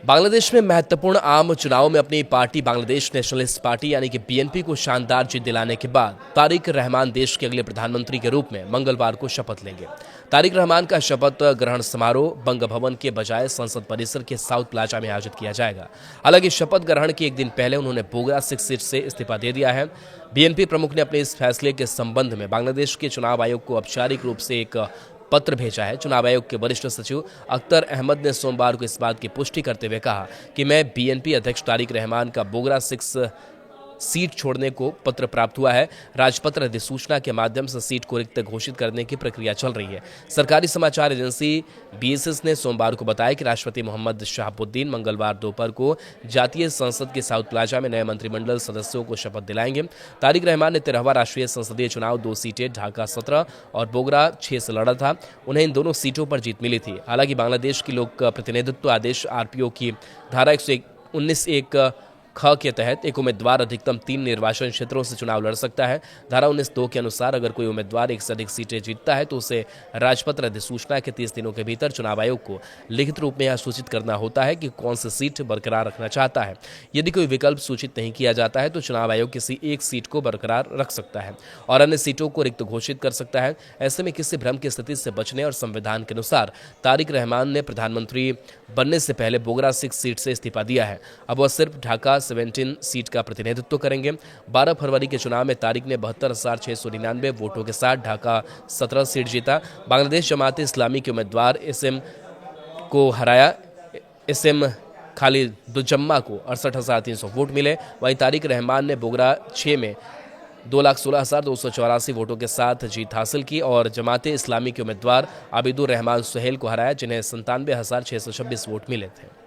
बांग्लादेश में महत्वपूर्ण आम चुनाव में अपनी पार्टी बांग्लादेश नेशनलिस्ट पार्टी यानी कि बीएनपी को शानदार जीत दिलाने के बाद तारिक रहमान देश के अगले प्रधानमंत्री के रूप में मंगलवार को शपथ लेंगे। तारिक रहमान का शपथ ग्रहण समारोह बंग भवन के बजाय संसद परिसर के साउथ प्लाजा में आयोजित किया जाएगा। हालांकि शपथ ग्रहण के एक दिन पहले उन्होंने बोगरा 6 सीट से इस्तीफा दे दिया है। बीएनपी प्रमुख ने अपने इस फैसले के संबंध में बांग्लादेश के चुनाव आयोग को औपचारिक रूप से एक पत्र भेजा है। चुनाव आयोग के वरिष्ठ सचिव अख्तर अहमद ने सोमवार को इस बात की पुष्टि करते हुए कहा कि मैं बीएनपी अध्यक्ष तारिक रहमान का बोगरा 6 सीट छोड़ने को पत्र प्राप्त हुआ है। राजपत्र अधिसूचना के माध्यम से सीट को रिक्त घोषित करने की प्रक्रिया चल रही है। सरकारी समाचार एजेंसी बीएसएस ने सोमवार को बताया कि राष्ट्रपति मोहम्मद शहाबुद्दीन मंगलवार दोपहर को जातीय संसद के साउथ प्लाजा में नए मंत्रिमंडल सदस्यों को शपथ दिलाएंगे। तारिक रहमान ने 13वां राष्ट्रीय संसदीय चुनाव 2 सीटें ढाका 17 और बोगरा 6 से लड़ा था। उन्हें इन दोनों सीटों पर जीत मिली थी। हालांकि बांग्लादेश की लोक प्रतिनिधित्व आदेश आरपीओ की धारा 119(1) ख के तहत एक उम्मीदवार अधिकतम 3 निर्वाचन क्षेत्रों से चुनाव लड़ सकता है। धारा 19(2) के अनुसार अगर कोई उम्मीदवार एक से अधिक सीटें जीतता है तो उसे राजपत्र अधिसूचना के 30 दिनों के भीतर चुनाव आयोग को लिखित रूप में यह सूचित करना होता है कि कौन सी सीट बरकरार रखना चाहता है। यदि कोई विकल्प सूचित नहीं किया जाता है तो चुनाव आयोग किसी एक सीट को बरकरार रख सकता है और अन्य सीटों को रिक्त घोषित कर सकता है। ऐसे में किसी भ्रम की स्थिति से बचने और संविधान के अनुसार तारिक रहमान ने प्रधानमंत्री बनने से पहले बोगरा 6 सीट से इस्तीफा दिया है। अब वह सिर्फ ढाका 17 सीट का प्रतिनिधित्व करेंगे। 12 फरवरी के चुनाव में तारिक ने 72,699 वोटों के साथ ढाका 17 सीट जीता। बांग्लादेश जमात इस्लामी के उम्मीदवार एसएम को हराया। एसएम खालिदुज्जम्मा को 68,300 वोट मिले। वहीं तारिक रहमान ने बोगरा 6 में 2,16,284 वोटों के साथ जीत हासिल की और जमाते इस्लामी के उम्मीदवार आबिदुर रहमान सुहेल को हराया, जिन्हें 97,626 वोट मिले थे।